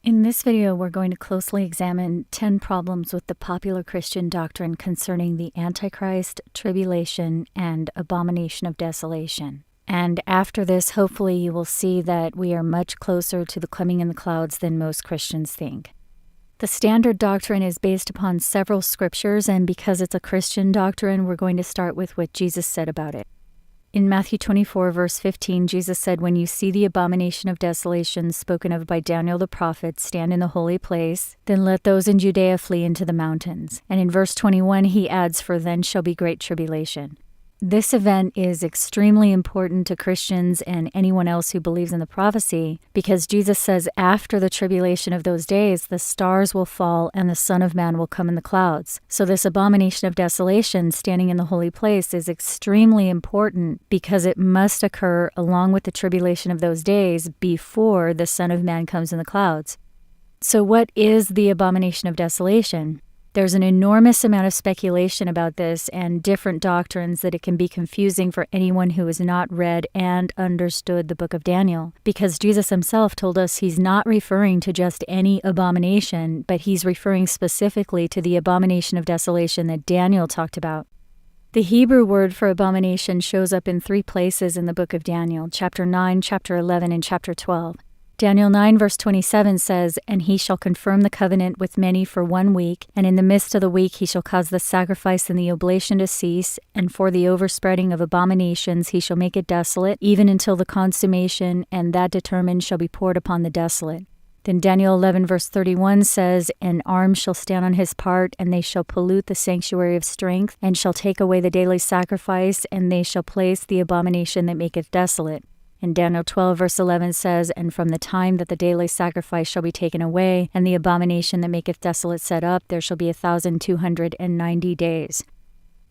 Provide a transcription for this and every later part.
In this video, we're going to closely examine 10 problems with the popular Christian doctrine concerning the Antichrist, tribulation, and abomination of desolation. And after this, hopefully you will see that we are much closer to the coming in the clouds than most Christians think. The standard doctrine is based upon several scriptures, and because it's a Christian doctrine, we're going to start with what Jesus said about it. In Matthew 24, verse 15, Jesus said, "When you see the abomination of desolation spoken of by Daniel the prophet stand in the holy place, then let those in Judea flee into the mountains." And in verse 21, he adds, "For then shall be great tribulation." This event is extremely important to Christians and anyone else who believes in the prophecy, because Jesus says after the tribulation of those days, the stars will fall and the Son of Man will come in the clouds. So this abomination of desolation standing in the holy place is extremely important because it must occur along with the tribulation of those days before the Son of Man comes in the clouds. So what is the abomination of desolation? There's an enormous amount of speculation about this and different doctrines that it can be confusing for anyone who has not read and understood the book of Daniel, because Jesus himself told us he's not referring to just any abomination, but he's referring specifically to the abomination of desolation that Daniel talked about. The Hebrew word for abomination shows up in 3 places in the book of Daniel, chapter 9, chapter 11, and chapter 12. Daniel 9 verse 27 says, "And he shall confirm the covenant with many for 1 week, and in the midst of the week he shall cause the sacrifice and the oblation to cease, and for the overspreading of abominations he shall make it desolate, even until the consummation, and that determined shall be poured upon the desolate." Then Daniel 11 verse 31 says, "And arms shall stand on his part, and they shall pollute the sanctuary of strength, and shall take away the daily sacrifice, and they shall place the abomination that maketh desolate." And Daniel 12 verse 11 says, "And from the time that the daily sacrifice shall be taken away, and the abomination that maketh desolate set up, there shall be 1,290 days."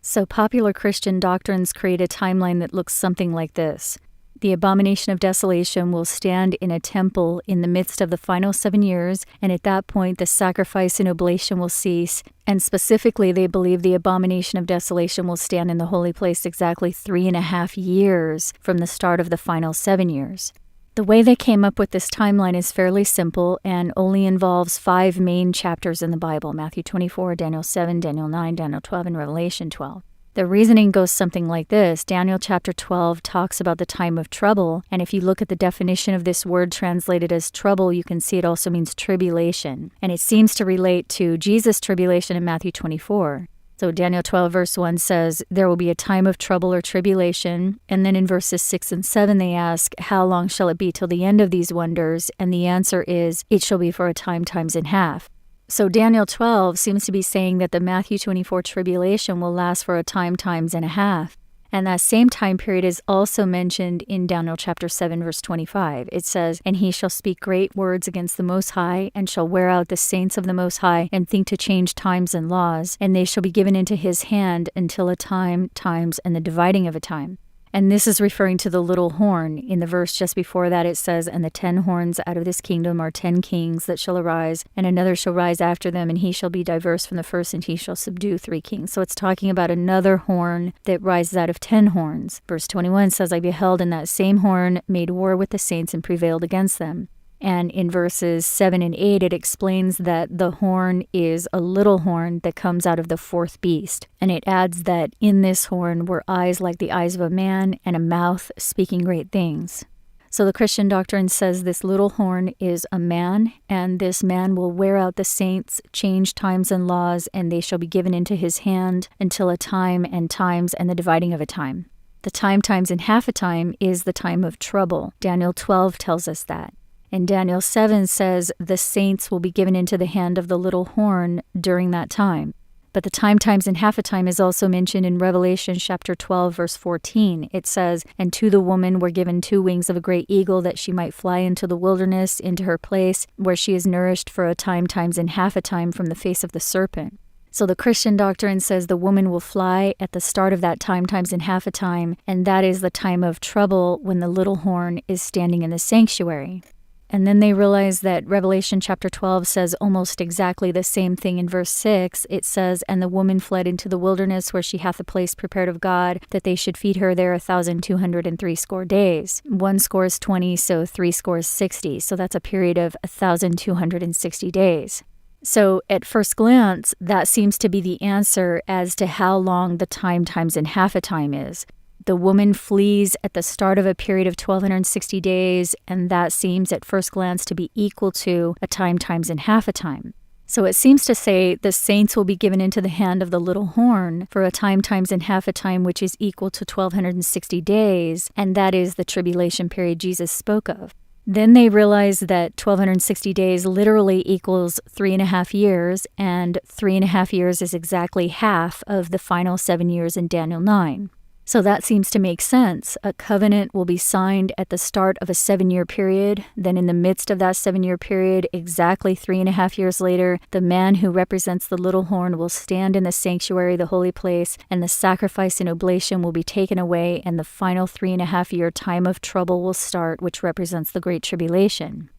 So popular Christian doctrines create a timeline that looks something like this. The abomination of desolation will stand in a temple in the midst of the final 7 years, and at that point the sacrifice and oblation will cease, and specifically they believe the abomination of desolation will stand in the holy place exactly 3.5 years from the start of the final 7 years. The way they came up with this timeline is fairly simple and only involves 5 main chapters in the Bible: Matthew 24, Daniel 7, Daniel 9, Daniel 12, and Revelation 12. The reasoning goes something like this. Daniel chapter 12 talks about the time of trouble, and if you look at the definition of this word translated as trouble, you can see it also means tribulation, and it seems to relate to Jesus' tribulation in Matthew 24. So Daniel 12 verse 1 says, "There will be a time of trouble or tribulation," and then in verses 6 and 7 they ask, "How long shall it be till the end of these wonders?" And the answer is, "It shall be for a time, times and half." So Daniel 12 seems to be saying that the Matthew 24 tribulation will last for a time, times and a half. And that same time period is also mentioned in Daniel chapter 7 verse 25. It says, "And he shall speak great words against the Most High, and shall wear out the saints of the Most High, and think to change times and laws, and they shall be given into his hand until a time, times, and the dividing of a time." And this is referring to the little horn. In the verse just before that it says, "And the 10 horns out of this kingdom are 10 kings that shall arise, and another shall rise after them, and he shall be diverse from the first, and he shall subdue 3 kings." So it's talking about another horn that rises out of 10 horns. Verse 21 says, "I beheld, and that same horn made war with the saints and prevailed against them." And in verses 7 and 8, it explains that the horn is a little horn that comes out of the 4th beast. And it adds that in this horn were eyes like the eyes of a man, and a mouth speaking great things. So the Christian doctrine says this little horn is a man, and this man will wear out the saints, change times and laws, and they shall be given into his hand until a time and times and the dividing of a time. The time, times, and half a time is the time of trouble. Daniel 12 tells us that. And Daniel 7 says the saints will be given into the hand of the little horn during that time. But the time, times, and half a time is also mentioned in Revelation chapter 12, verse 14. It says, "And to the woman were given 2 wings of a great eagle, that she might fly into the wilderness, into her place, where she is nourished for a time, times, and half a time from the face of the serpent." So the Christian doctrine says the woman will fly at the start of that time, times, and half a time, and that is the time of trouble when the little horn is standing in the sanctuary. And then they realize that Revelation chapter 12 says almost exactly the same thing in verse 6. It says, "And the woman fled into the wilderness where she hath a place prepared of God, that they should feed her there 1,260 days." 1 score is 20, so 3 score is 60. So that's a period of 1,260 days. So at first glance, that seems to be the answer as to how long the time times in half a time is. The woman flees at the start of a period of 1,260 days, and that seems at first glance to be equal to a time times in half a time. So it seems to say the saints will be given into the hand of the little horn for a time times in half a time, which is equal to 1,260 days, and that is the tribulation period Jesus spoke of. Then they realize that 1,260 days literally equals 3.5 years, and 3.5 years is exactly half of the final 7 years in Daniel 9. So that seems to make sense. A covenant will be signed at the start of a 7-year period. Then in the midst of that 7-year period, exactly 3.5 years later, the man who represents the little horn will stand in the sanctuary, the holy place, and the sacrifice and oblation will be taken away, and the final 3.5-year time of trouble will start, which represents the Great Tribulation.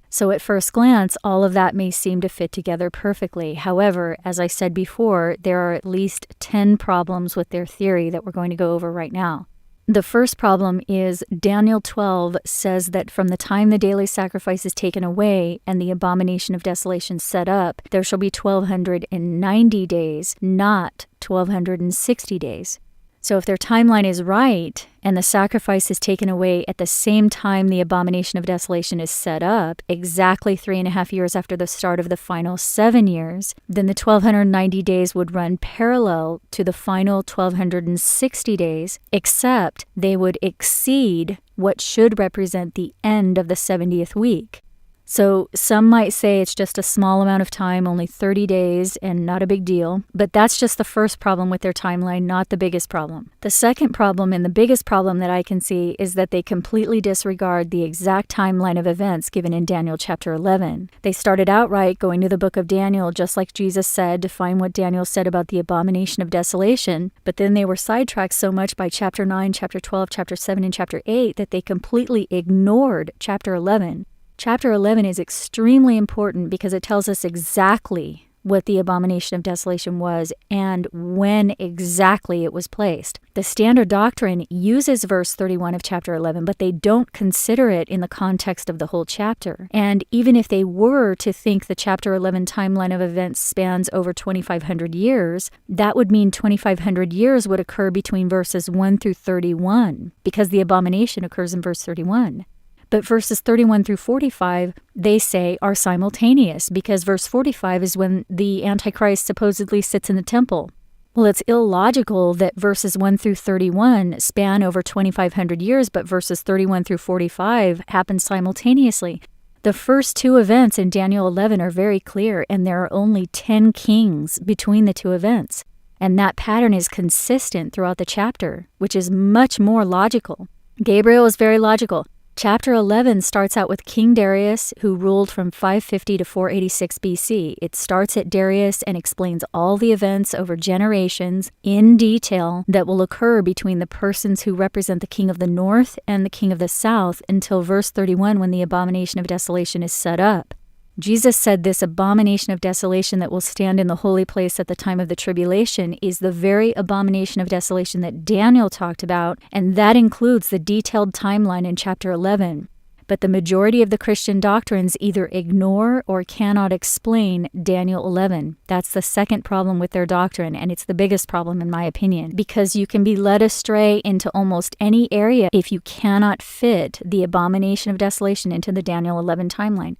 So at first glance, all of that may seem to fit together perfectly. However, as I said before, there are at least 10 problems with their theory that we're going to go over right now. The first problem is Daniel 12 says that from the time the daily sacrifice is taken away and the abomination of desolation set up, there shall be 1,290 days, not 1,260 days. So if their timeline is right, and the sacrifice is taken away at the same time the abomination of desolation is set up, exactly 3.5 years after the start of the final 7 years, then the 1,290 days would run parallel to the final 1,260 days, except they would exceed what should represent the end of the 70th week. So some might say it's just a small amount of time, only 30 days, and not a big deal. But that's just the first problem with their timeline, not the biggest problem. The second problem, and the biggest problem that I can see, is that they completely disregard the exact timeline of events given in Daniel chapter 11. They started out right, going to the book of Daniel, just like Jesus said, to find what Daniel said about the abomination of desolation. But then they were sidetracked so much by chapter 9, chapter 12, chapter 7, and chapter 8 that they completely ignored chapter 11. Chapter 11 is extremely important because it tells us exactly what the abomination of desolation was and when exactly it was placed. The standard doctrine uses verse 31 of chapter 11, but they don't consider it in the context of the whole chapter. And even if they were to think the chapter 11 timeline of events spans over 2,500 years, that would mean 2,500 years would occur between verses 1 through 31, because the abomination occurs in verse 31. But verses 31 through 45, they say, are simultaneous, because verse 45 is when the Antichrist supposedly sits in the temple. Well, it's illogical that verses 1 through 31 span over 2,500 years, but verses 31 through 45 happen simultaneously. The first two events in Daniel 11 are very clear, and there are only 10 kings between the two events. And that pattern is consistent throughout the chapter, which is much more logical. Gabriel is very logical. Chapter 11 starts out with King Darius, who ruled from 550 to 486 BC. It starts at Darius and explains all the events over generations in detail that will occur between the persons who represent the king of the north and the king of the south until verse 31 when the abomination of desolation is set up. Jesus said this abomination of desolation that will stand in the holy place at the time of the tribulation is the very abomination of desolation that Daniel talked about, and that includes the detailed timeline in chapter 11. But the majority of the Christian doctrines either ignore or cannot explain Daniel 11. That's the second problem with their doctrine, and it's the biggest problem in my opinion, because you can be led astray into almost any area if you cannot fit the abomination of desolation into the Daniel 11 timeline.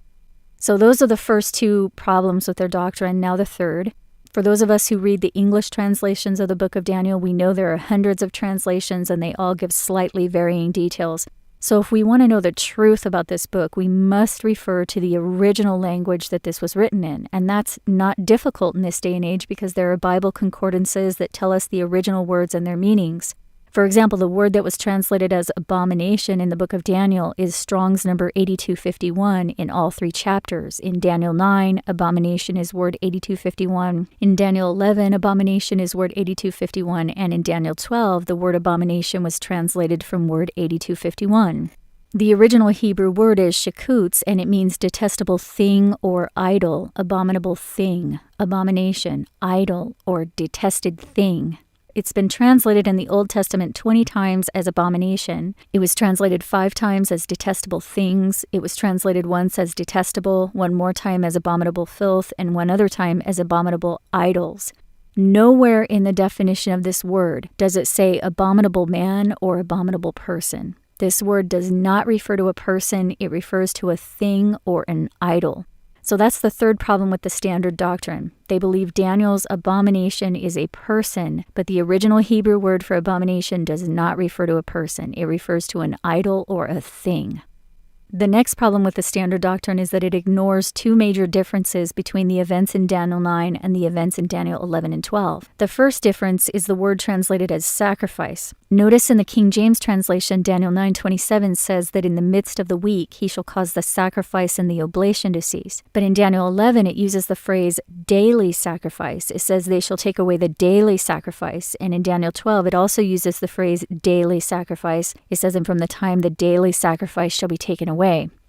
So those are the first two problems with their doctrine. Now the third. For those of us who read the English translations of the book of Daniel, we know there are hundreds of translations and they all give slightly varying details. So if we want to know the truth about this book, we must refer to the original language that this was written in. And that's not difficult in this day and age because there are Bible concordances that tell us the original words and their meanings. For example, the word that was translated as abomination in the book of Daniel is Strong's number 8251 in all three chapters. In Daniel 9, abomination is word 8251. In Daniel 11, abomination is word 8251. And in Daniel 12, the word abomination was translated from word 8251. The original Hebrew word is shekutz, and it means detestable thing or idol, abominable thing, abomination, idol, or detested thing. It's been translated in the Old Testament 20 times as abomination. It was translated 5 times as detestable things. It was translated once as detestable, one more time as abominable filth, and one other time as abominable idols. Nowhere in the definition of this word does it say abominable man or abominable person. This word does not refer to a person, it refers to a thing or an idol. So that's the third problem with the standard doctrine. They believe Daniel's abomination is a person, but the original Hebrew word for abomination does not refer to a person. It refers to an idol or a thing. The next problem with the standard doctrine is that it ignores 2 major differences between the events in Daniel 9 and the events in Daniel 11 and 12. The first difference is the word translated as sacrifice. Notice in the King James translation, Daniel 9:27 says that in the midst of the week he shall cause the sacrifice and the oblation to cease. But in Daniel 11 it uses the phrase daily sacrifice. It says they shall take away the daily sacrifice. And in Daniel 12 it also uses the phrase daily sacrifice. It says, and from the time the daily sacrifice shall be taken away.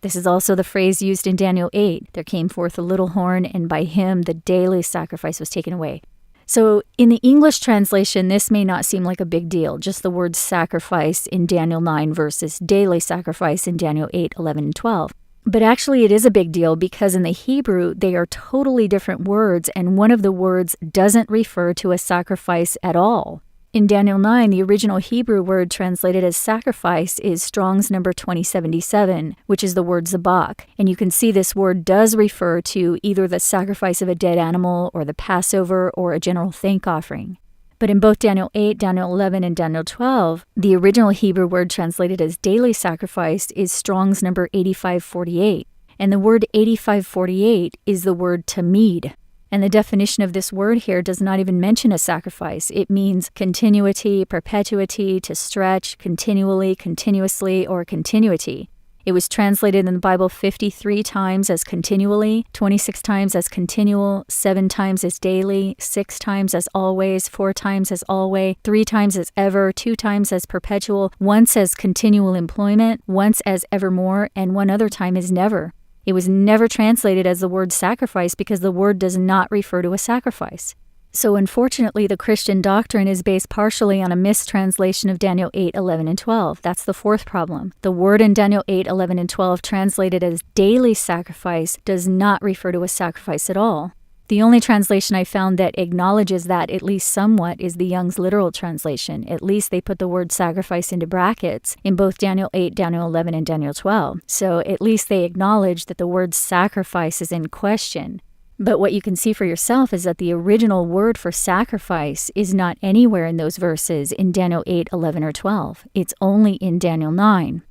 This is also the phrase used in Daniel 8. There came forth a little horn, and by him the daily sacrifice was taken away. So in the English translation, this may not seem like a big deal, just the word sacrifice in Daniel 9 versus daily sacrifice in Daniel 8, 11, and 12. But actually it is a big deal because in the Hebrew, they are totally different words, and one of the words doesn't refer to a sacrifice at all. In Daniel 9, the original Hebrew word translated as sacrifice is Strong's number 2077, which is the word zabak. And you can see this word does refer to either the sacrifice of a dead animal or the Passover or a general thank offering. But in both Daniel 8, Daniel 11, and Daniel 12, the original Hebrew word translated as daily sacrifice is Strong's number 8548. And the word 8548 is the word tamid. And the definition of this word here does not even mention a sacrifice. It means continuity, perpetuity, to stretch, continually, continuously, or continuity. It was translated in the Bible 53 times as continually, 26 times as continual, 7 times as daily, 6 times as always, 4 times as always, 3 times as ever, 2 times as perpetual, once as continual employment, once as evermore, and one other time as never. It was never translated as the word sacrifice because the word does not refer to a sacrifice. So unfortunately, the Christian doctrine is based partially on a mistranslation of Daniel 8, 11, and 12. That's the fourth problem. The word in Daniel 8, 11, and 12 translated as daily sacrifice does not refer to a sacrifice at all. The only translation I found that acknowledges that at least somewhat is the Young's literal translation. At least they put the word sacrifice into brackets in both Daniel 8, Daniel 11, and Daniel 12. So at least they acknowledge that the word sacrifice is in question. But what you can see for yourself is that the original word for sacrifice is not anywhere in those verses in Daniel 8, 11, or 12. It's only in Daniel 9.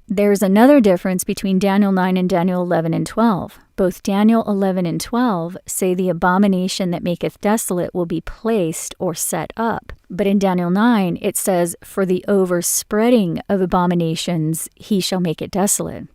There's another difference between Daniel 9 and Daniel 11 and 12. Both Daniel 11 and 12 say the abomination that maketh desolate will be placed or set up. But in Daniel 9, it says, for the overspreading of abominations he shall make it desolate.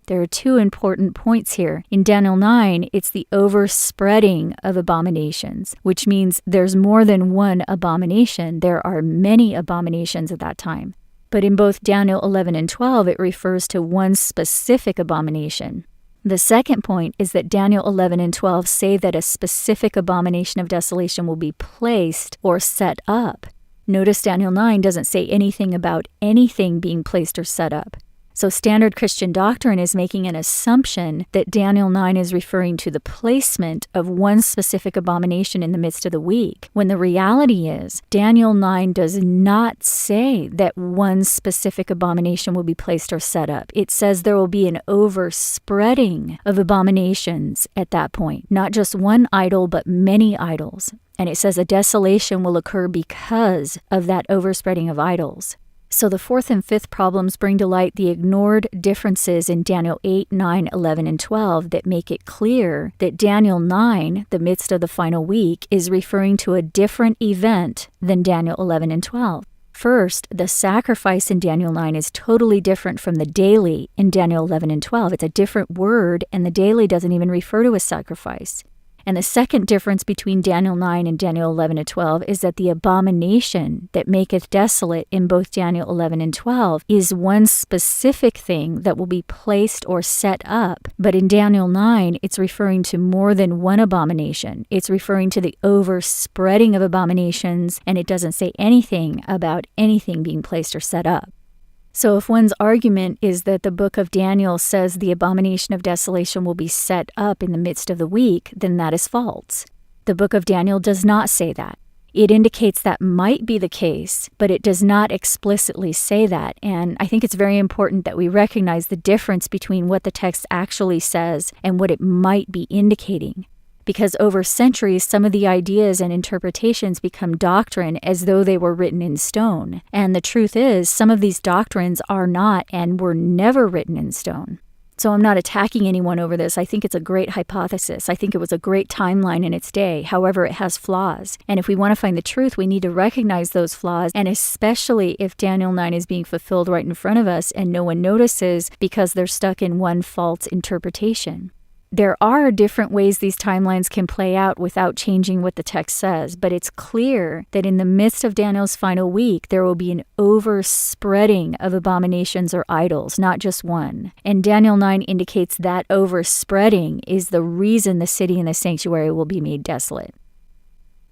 There are 2 important points here. In Daniel 9, it's the overspreading of abominations, which means there's more than one abomination. There are many abominations at that time. But in both Daniel 11 and 12, it refers to one specific abomination. The second point is that Daniel 11 and 12 say that a specific abomination of desolation will be placed or set up. Notice Daniel 9 doesn't say anything about anything being placed or set up. So standard Christian doctrine is making an assumption that Daniel 9 is referring to the placement of one specific abomination in the midst of the week, when the reality is Daniel 9 does not say that one specific abomination will be placed or set up. It says there will be an overspreading of abominations at that point, not just one idol, but many idols. And it says a desolation will occur because of that overspreading of idols. So the fourth and fifth problems bring to light the ignored differences in Daniel 8, 9, 11, and 12 that make it clear that Daniel 9, the midst of the final week, is referring to a different event than Daniel 11 and 12. First, the sacrifice in Daniel 9 is totally different from the daily in Daniel 11 and 12. It's a different word, and the daily doesn't even refer to a sacrifice. And the second difference between Daniel 9 and Daniel 11 and 12 is that the abomination that maketh desolate in both Daniel 11 and 12 is one specific thing that will be placed or set up. But in Daniel 9, it's referring to more than one abomination. It's referring to the overspreading of abominations, and it doesn't say anything about anything being placed or set up. So if one's argument is that the book of Daniel says the abomination of desolation will be set up in the midst of the week, then that is false. The book of Daniel does not say that. It indicates that might be the case, but it does not explicitly say that. And I think it's very important that we recognize the difference between what the text actually says and what it might be indicating. Because over centuries, some of the ideas and interpretations become doctrine as though they were written in stone. And the truth is, some of these doctrines are not and were never written in stone. So I'm not attacking anyone over this. I think it's a great hypothesis. I think it was a great timeline in its day. However, it has flaws. And if we want to find the truth, we need to recognize those flaws. And especially if Daniel 9 is being fulfilled right in front of us and no one notices because they're stuck in one false interpretation. There are different ways these timelines can play out without changing what the text says, but it's clear that in the midst of Daniel's final week, there will be an overspreading of abominations or idols, not just one. And Daniel 9 indicates that overspreading is the reason the city and the sanctuary will be made desolate.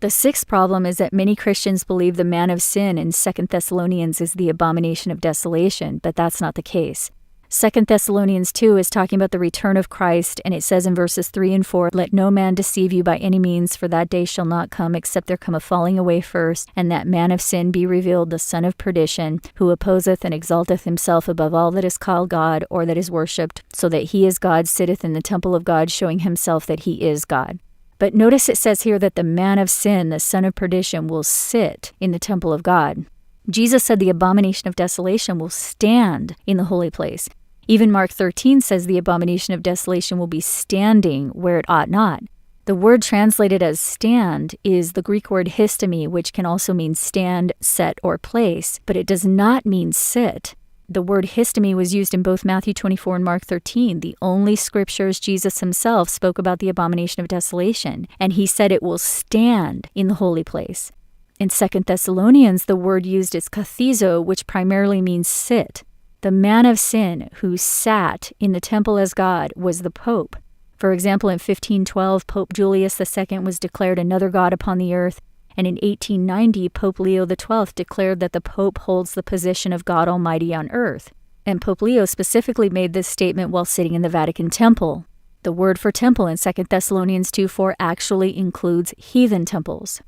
The sixth problem is that many Christians believe the man of sin in 2 Thessalonians is the abomination of desolation, but that's not the case. 2 Thessalonians 2 is talking about the return of Christ, and it says in verses 3 and 4, "Let no man deceive you by any means, for that day shall not come, except there come a falling away first, and that man of sin be revealed, the son of perdition, who opposeth and exalteth himself above all that is called God, or that is worshipped, so that he is God, sitteth in the temple of God, showing himself that he is God." But notice it says here that the man of sin, the son of perdition, will sit in the temple of God. Jesus said the abomination of desolation will stand in the holy place. Even Mark 13 says the abomination of desolation will be standing where it ought not. The word translated as stand is the Greek word histemi, which can also mean stand, set, or place, but it does not mean sit. The word histemi was used in both Matthew 24 and Mark 13, the only scriptures Jesus himself spoke about the abomination of desolation, and he said it will stand in the holy place. In 2 Thessalonians, the word used is kathizo, which primarily means sit. The man of sin who sat in the temple as God was the Pope. For example, in 1512, Pope Julius II was declared another god upon the earth, and in 1890, Pope Leo XII declared that the Pope holds the position of God Almighty on earth. And Pope Leo specifically made this statement while sitting in the Vatican Temple. The word for temple in 2 Thessalonians 2:4 actually includes heathen temples.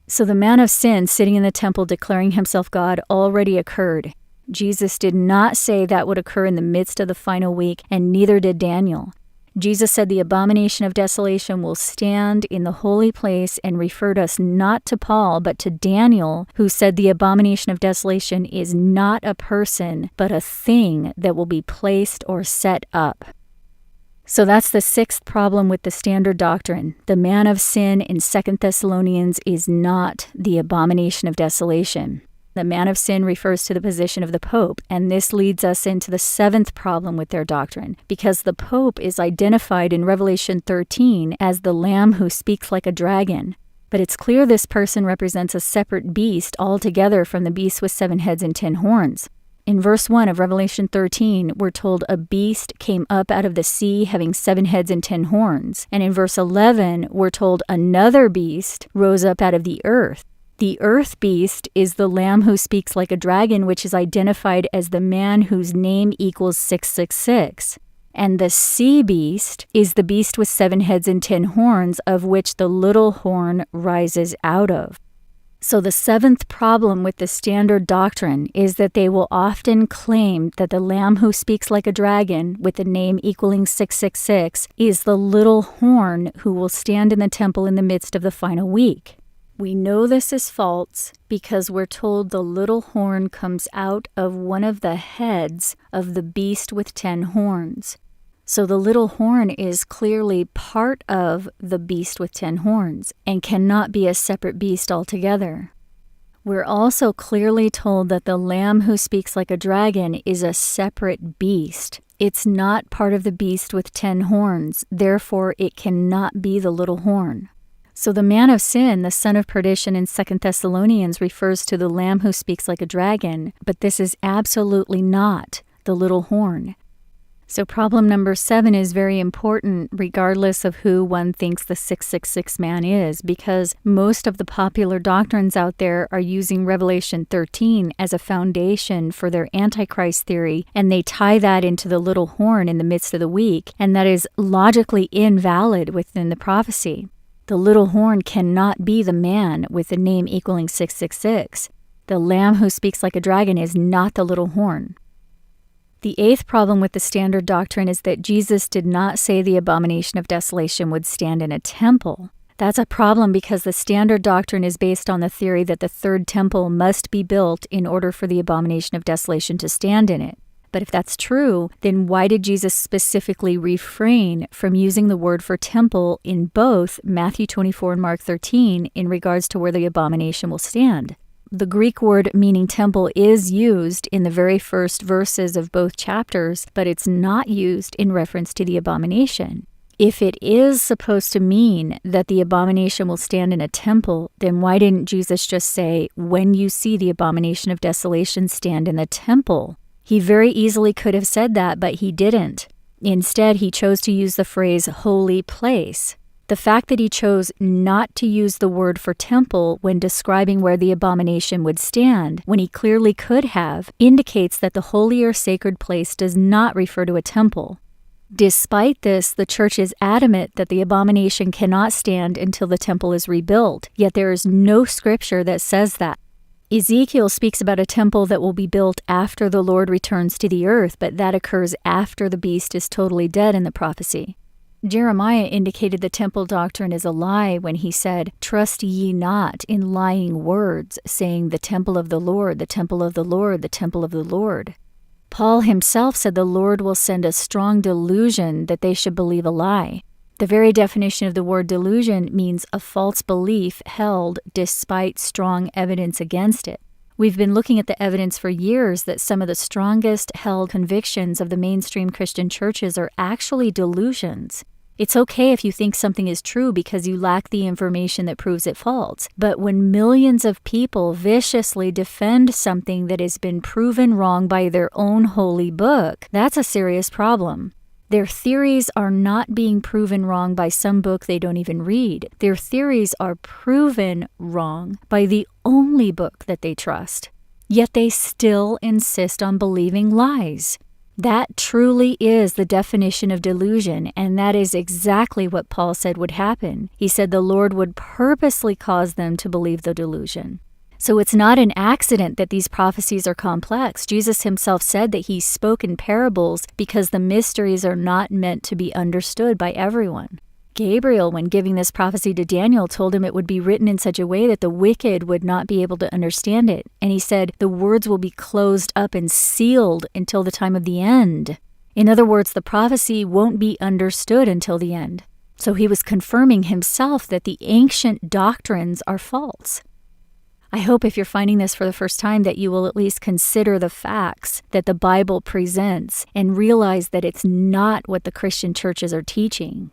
So the man of sin sitting in the temple declaring himself God already occurred. Jesus did not say that would occur in the midst of the final week, and neither did Daniel. Jesus said the abomination of desolation will stand in the holy place and referred us not to Paul, but to Daniel, who said the abomination of desolation is not a person, but a thing that will be placed or set up. So that's the sixth problem with the standard doctrine. The man of sin in 2 Thessalonians is not the abomination of desolation. The man of sin refers to the position of the Pope, and this leads us into the seventh problem with their doctrine, because the Pope is identified in Revelation 13 as the Lamb who speaks like a dragon. But it's clear this person represents a separate beast altogether from the beast with 7 heads and 10 horns. In verse 1 of Revelation 13, we're told a beast came up out of the sea having 7 heads and 10 horns. And in verse 11, we're told another beast rose up out of the earth. The earth beast is the Lamb who speaks like a dragon, which is identified as the man whose name equals 666. And the sea beast is the beast with 7 heads and 10 horns, of which the little horn rises out of. So the seventh problem with the standard doctrine is that they will often claim that the Lamb who speaks like a dragon, with the name equaling 666, is the little horn who will stand in the temple in the midst of the final week. We know this is false because we're told the little horn comes out of one of the heads of the beast with 10 horns. So the little horn is clearly part of the beast with 10 horns and cannot be a separate beast altogether. We're also clearly told that the Lamb who speaks like a dragon is a separate beast. It's not part of the beast with 10 horns, therefore it cannot be the little horn. So the man of sin, the son of perdition in 2 Thessalonians refers to the lamb who speaks like a dragon, but this is absolutely not the little horn. So problem number 7 is very important regardless of who one thinks the 666 man is, because most of the popular doctrines out there are using Revelation 13 as a foundation for their Antichrist theory, and they tie that into the little horn in the midst of the week, and that is logically invalid within the prophecy. The little horn cannot be the man with the name equaling 666. The lamb who speaks like a dragon is not the little horn. The 8th problem with the standard doctrine is that Jesus did not say the abomination of desolation would stand in a temple. That's a problem because the standard doctrine is based on the theory that the 3rd temple must be built in order for the abomination of desolation to stand in it. But if that's true, then why did Jesus specifically refrain from using the word for temple in both Matthew 24 and Mark 13 in regards to where the abomination will stand? The Greek word meaning temple is used in the very first verses of both chapters, but it's not used in reference to the abomination. If it is supposed to mean that the abomination will stand in a temple, then why didn't Jesus just say, when you see the abomination of desolation stand in the temple? He very easily could have said that, but he didn't. Instead, he chose to use the phrase holy place. The fact that he chose not to use the word for temple when describing where the abomination would stand, when he clearly could have, indicates that the holy or sacred place does not refer to a temple. Despite this, the church is adamant that the abomination cannot stand until the temple is rebuilt, yet there is no scripture that says that. Ezekiel speaks about a temple that will be built after the Lord returns to the earth, but that occurs after the beast is totally dead in the prophecy. Jeremiah indicated the temple doctrine is a lie when he said, "Trust ye not in lying words, saying, the temple of the Lord, the temple of the Lord, the temple of the Lord." Paul himself said the Lord will send a strong delusion that they should believe a lie. The very definition of the word delusion means a false belief held despite strong evidence against it. We've been looking at the evidence for years that some of the strongest held convictions of the mainstream Christian churches are actually delusions. It's okay if you think something is true because you lack the information that proves it false. But when millions of people viciously defend something that has been proven wrong by their own holy book, that's a serious problem. Their theories are not being proven wrong by some book they don't even read. Their theories are proven wrong by the only book that they trust. Yet they still insist on believing lies. That truly is the definition of delusion, and that is exactly what Paul said would happen. He said the Lord would purposely cause them to believe the delusion. So it's not an accident that these prophecies are complex. Jesus himself said that he spoke in parables because the mysteries are not meant to be understood by everyone. Gabriel, when giving this prophecy to Daniel, told him it would be written in such a way that the wicked would not be able to understand it. And he said, the words will be closed up and sealed until the time of the end. In other words, the prophecy won't be understood until the end. So he was confirming himself that the ancient doctrines are false. I hope if you're finding this for the first time that you will at least consider the facts that the Bible presents and realize that it's not what the Christian churches are teaching.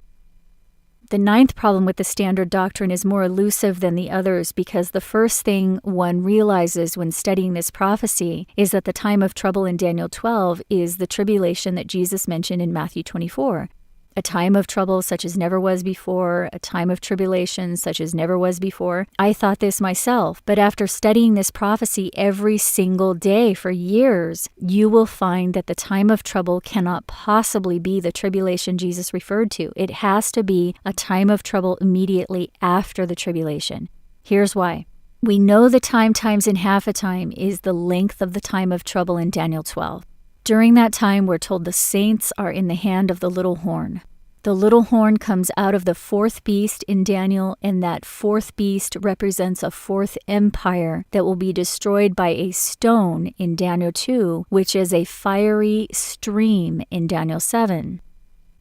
The 9th problem with the standard doctrine is more elusive than the others because the first thing one realizes when studying this prophecy is that the time of trouble in Daniel 12 is the tribulation that Jesus mentioned in Matthew 24. A time of trouble such as never was before, a time of tribulation such as never was before. I thought this myself, but after studying this prophecy every single day for years, you will find that the time of trouble cannot possibly be the tribulation Jesus referred to. It has to be a time of trouble immediately after the tribulation. Here's why. We know the time times in half a time is the length of the time of trouble in Daniel 12. During that time, we're told the saints are in the hand of the little horn. The little horn comes out of the 4th beast in Daniel, and that 4th beast represents a 4th empire that will be destroyed by a stone in Daniel 2, which is a fiery stream in Daniel 7.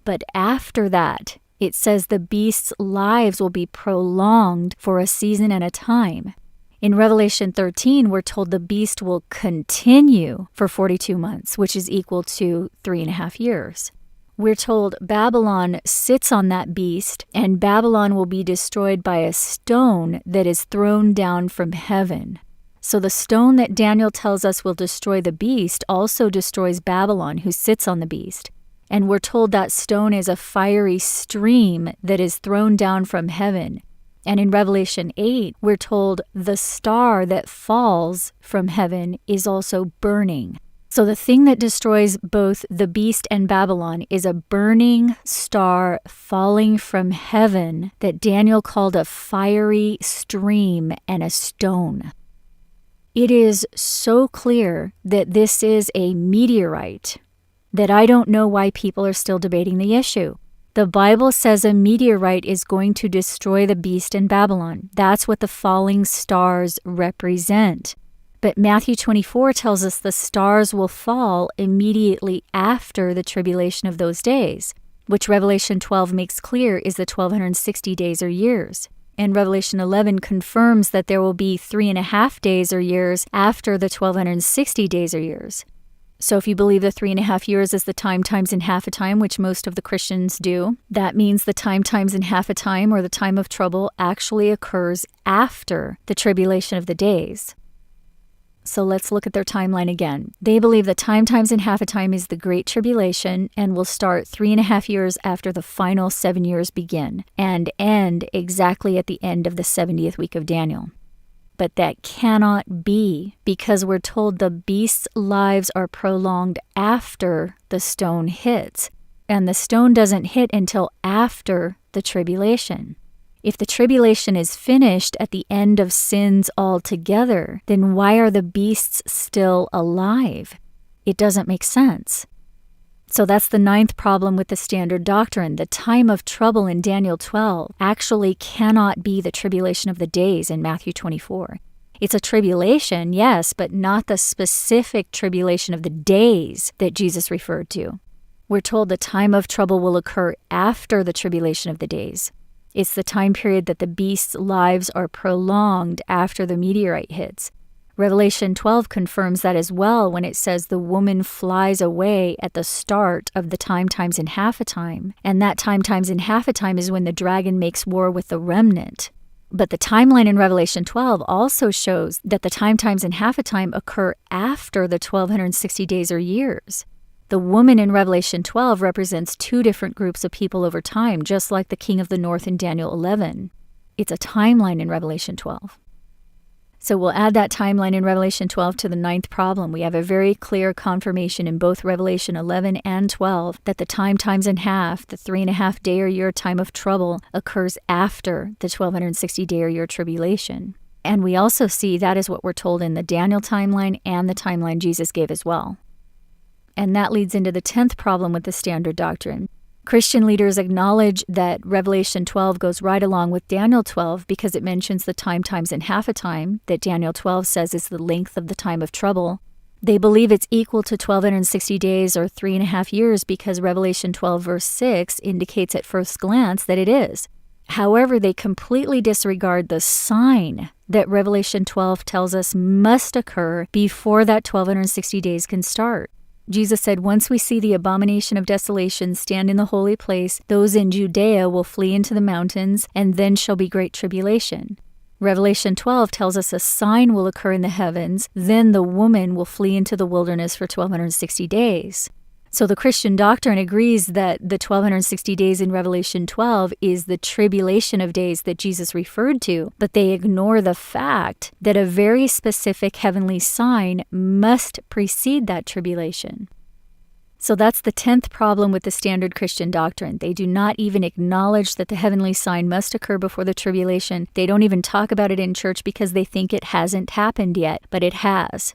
But after that, it says the beast's lives will be prolonged for a season and a time. In Revelation 13, we're told the beast will continue for 42 months, which is equal to 3.5 years. We're told Babylon sits on that beast, and Babylon will be destroyed by a stone that is thrown down from heaven. So the stone that Daniel tells us will destroy the beast also destroys Babylon, who sits on the beast. And we're told that stone is a fiery stream that is thrown down from heaven. And in Revelation 8, we're told the star that falls from heaven is also burning. So the thing that destroys both the beast and Babylon is a burning star falling from heaven that Daniel called a fiery stream and a stone. It is so clear that this is a meteorite that I don't know why people are still debating the issue. The Bible says a meteorite is going to destroy the beast and Babylon. That's what the falling stars represent. But Matthew 24 tells us the stars will fall immediately after the tribulation of those days, which Revelation 12 makes clear is the 1260 days or years. And Revelation 11 confirms that there will be 3.5 days or years after the 1260 days or years. So if you believe the 3.5 years is the time times in half a time, which most of the Christians do, that means the time times in half a time, or the time of trouble, actually occurs after the tribulation of the days. So let's look at their timeline again. They believe the time times in half a time is the Great Tribulation and will start 3.5 years after the final 7 years begin and end exactly at the end of the 70th week of Daniel. But that cannot be, because we're told the beast's lives are prolonged after the stone hits, and the stone doesn't hit until after the tribulation. If the tribulation is finished at the end of sins altogether, then why are the beasts still alive? It doesn't make sense. So that's the 9th problem with the standard doctrine. The time of trouble in Daniel 12 actually cannot be the tribulation of the days in Matthew 24. It's a tribulation, yes, but not the specific tribulation of the days that Jesus referred to. We're told the time of trouble will occur after the tribulation of the days. It's the time period that the beast's lives are prolonged after the meteorite hits. Revelation 12 confirms that as well when it says the woman flies away at the start of the time times in half a time. And that time times in half a time is when the dragon makes war with the remnant. But the timeline in Revelation 12 also shows that the time times in half a time occur after the 1260 days or years. The woman in Revelation 12 represents 2 different groups of people over time, just like the king of the north in Daniel 11. It's a timeline in Revelation 12. So we'll add that timeline in Revelation 12 to the 9th problem. We have a very clear confirmation in both Revelation 11 and 12 that the time times in half, the 3.5 day or year time of trouble, occurs after the 1260 day or year tribulation. And we also see that is what we're told in the Daniel timeline and the timeline Jesus gave as well. And that leads into the 10th problem with the standard doctrine. Christian leaders acknowledge that Revelation 12 goes right along with Daniel 12 because it mentions the time times in half a time that Daniel 12 says is the length of the time of trouble. They believe it's equal to 1260 days or 3.5 years because Revelation 12 verse 6 indicates at first glance that it is. However, they completely disregard the sign that Revelation 12 tells us must occur before that 1260 days can start. Jesus said, once we see the abomination of desolation stand in the holy place, those in Judea will flee into the mountains, and then shall be great tribulation. Revelation 12 tells us a sign will occur in the heavens, then the woman will flee into the wilderness for 1260 days. So the Christian doctrine agrees that the 1260 days in Revelation 12 is the tribulation of days that Jesus referred to, but they ignore the fact that a very specific heavenly sign must precede that tribulation. So that's the 10th problem with the standard Christian doctrine. They do not even acknowledge that the heavenly sign must occur before the tribulation. They don't even talk about it in church because they think it hasn't happened yet, but it has.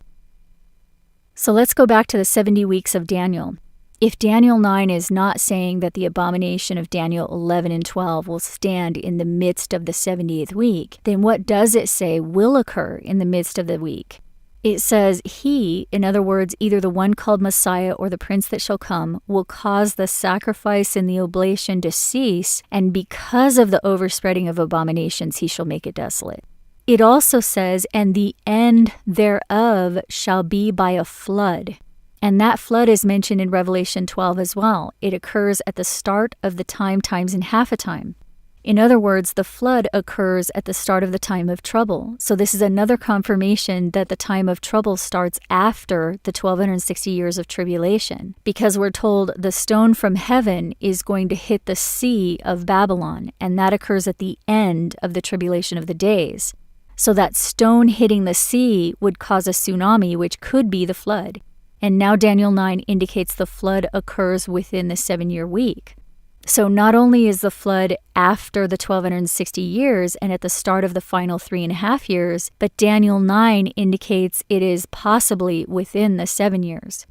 So let's go back to the 70 weeks of Daniel. If Daniel 9 is not saying that the abomination of Daniel 11 and 12 will stand in the midst of the 70th week, then what does it say will occur in the midst of the week? It says he, in other words, either the one called Messiah or the prince that shall come, will cause the sacrifice and the oblation to cease, and because of the overspreading of abominations, he shall make it desolate. It also says, and the end thereof shall be by a flood. And that flood is mentioned in Revelation 12 as well. It occurs at the start of the time times in half a time. In other words, the flood occurs at the start of the time of trouble. So this is another confirmation that the time of trouble starts after the 1260 years of tribulation, because we're told the stone from heaven is going to hit the sea of Babylon, and that occurs at the end of the tribulation of the days. So that stone hitting the sea would cause a tsunami, which could be the flood. And now Daniel 9 indicates the flood occurs within the 7-year week. So not only is the flood after the 1260 years and at the start of the final 3.5 years, but Daniel 9 indicates it is possibly within the 7 years.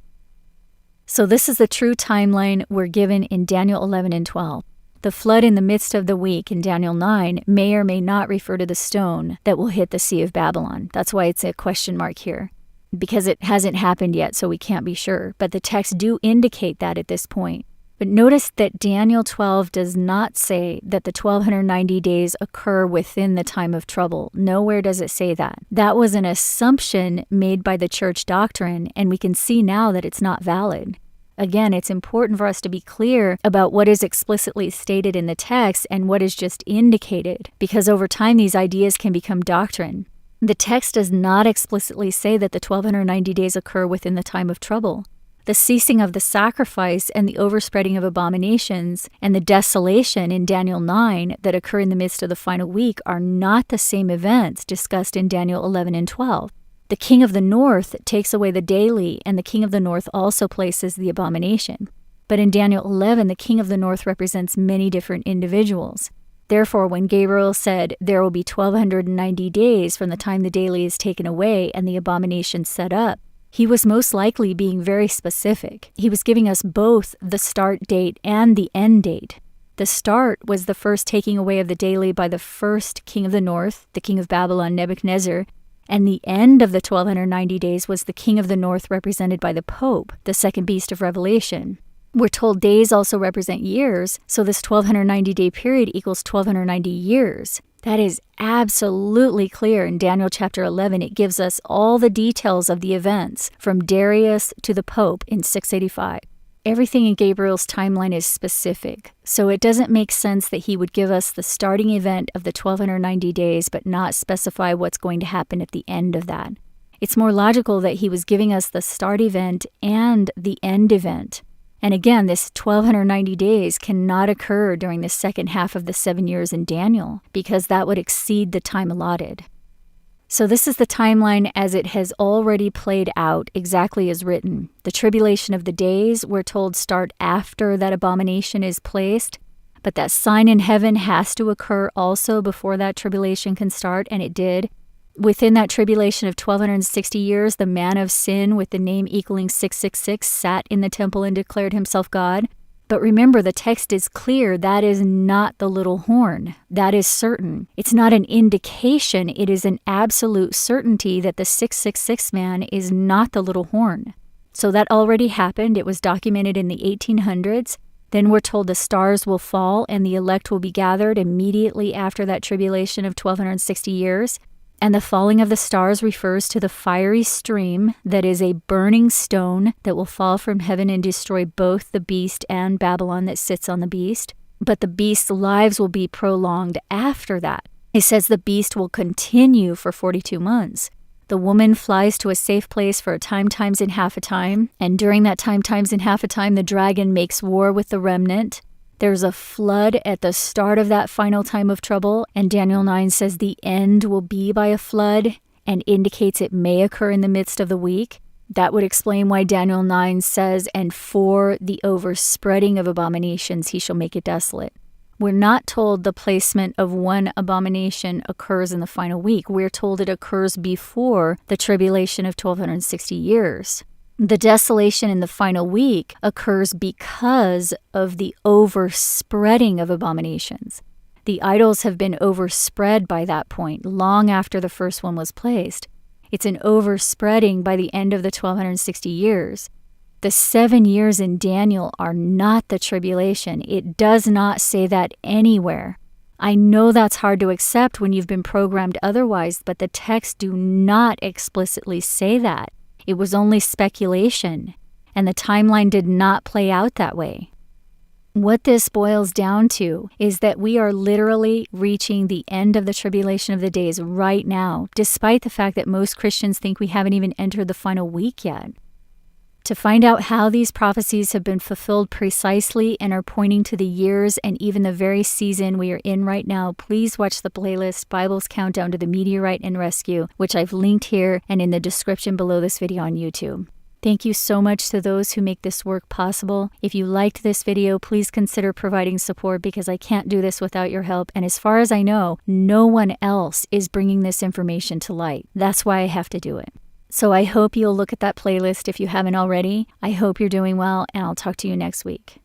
So this is the true timeline we're given in Daniel 11 and 12. The flood in the midst of the week in Daniel 9 may or may not refer to the stone that will hit the Sea of Babylon. That's why it's a question mark here, because it hasn't happened yet, so we can't be sure. But the texts do indicate that at this point. But notice that Daniel 12 does not say that the 1290 days occur within the time of trouble. Nowhere does it say that. That was an assumption made by the church doctrine, and we can see now that it's not valid. Again, it's important for us to be clear about what is explicitly stated in the text and what is just indicated, because over time these ideas can become doctrine. The text does not explicitly say that the 1290 days occur within the time of trouble. The ceasing of the sacrifice and the overspreading of abominations and the desolation in Daniel 9 that occur in the midst of the final week are not the same events discussed in Daniel 11 and 12. The king of the north takes away the daily, and the king of the north also places the abomination. But in Daniel 11, the king of the north represents many different individuals. Therefore, when Gabriel said, there will be 1290 days from the time the daily is taken away and the abomination set up, he was most likely being very specific. He was giving us both the start date and the end date. The start was the first taking away of the daily by the first king of the north, the king of Babylon, Nebuchadnezzar, and the end of the 1290 days was the king of the north represented by the Pope, the second beast of Revelation. We're told days also represent years, so this 1290-day period equals 1290 years. That is absolutely clear in Daniel chapter 11. It gives us all the details of the events from Darius to the Pope in 685. Everything in Gabriel's timeline is specific, so it doesn't make sense that he would give us the starting event of the 1290 days but not specify what's going to happen at the end of that. It's more logical that he was giving us the start event and the end event. And again, this 1290 days cannot occur during the second half of the 7 years in Daniel, because that would exceed the time allotted. So this is the timeline as it has already played out, exactly as written. The tribulation of the days, we're told, start after that abomination is placed, but that sign in heaven has to occur also before that tribulation can start, and it did. Within that tribulation of 1260 years, the man of sin with the name equaling 666 sat in the temple and declared himself God. But remember, the text is clear. That is not the little horn. That is certain. It's not an indication. It is an absolute certainty that the 666 man is not the little horn. So that already happened. It was documented in the 1800s. Then we're told the stars will fall and the elect will be gathered immediately after that tribulation of 1260 years. And the falling of the stars refers to the fiery stream that is a burning stone that will fall from heaven and destroy both the beast and Babylon that sits on the beast. But the beast's lives will be prolonged after that. It says the beast will continue for 42 months. The woman flies to a safe place for a time times in half a time. And during that time times in half a time, the dragon makes war with the remnant. There's a flood at the start of that final time of trouble, and Daniel 9 says the end will be by a flood and indicates it may occur in the midst of the week. That would explain why Daniel 9 says, and for the overspreading of abominations he shall make it desolate. We're not told the placement of one abomination occurs in the final week. We're told it occurs before the tribulation of 1260 years. The desolation in the final week occurs because of the overspreading of abominations. The idols have been overspread by that point, long after the first one was placed. It's an overspreading by the end of the 1260 years. The 7 years in Daniel are not the tribulation. It does not say that anywhere. I know that's hard to accept when you've been programmed otherwise, but the texts do not explicitly say that. It was only speculation, and the timeline did not play out that way. What this boils down to is that we are literally reaching the end of the tribulation of the days right now, despite the fact that most Christians think we haven't even entered the final week yet. To find out how these prophecies have been fulfilled precisely and are pointing to the years and even the very season we are in right now, please watch the playlist Bible's Countdown to the Meteorite and Rescue, which I've linked here and in the description below this video on YouTube. Thank you so much to those who make this work possible. If you liked this video, please consider providing support because I can't do this without your help. And as far as I know, no one else is bringing this information to light. That's why I have to do it. So I hope you'll look at that playlist if you haven't already. I hope you're doing well, and I'll talk to you next week.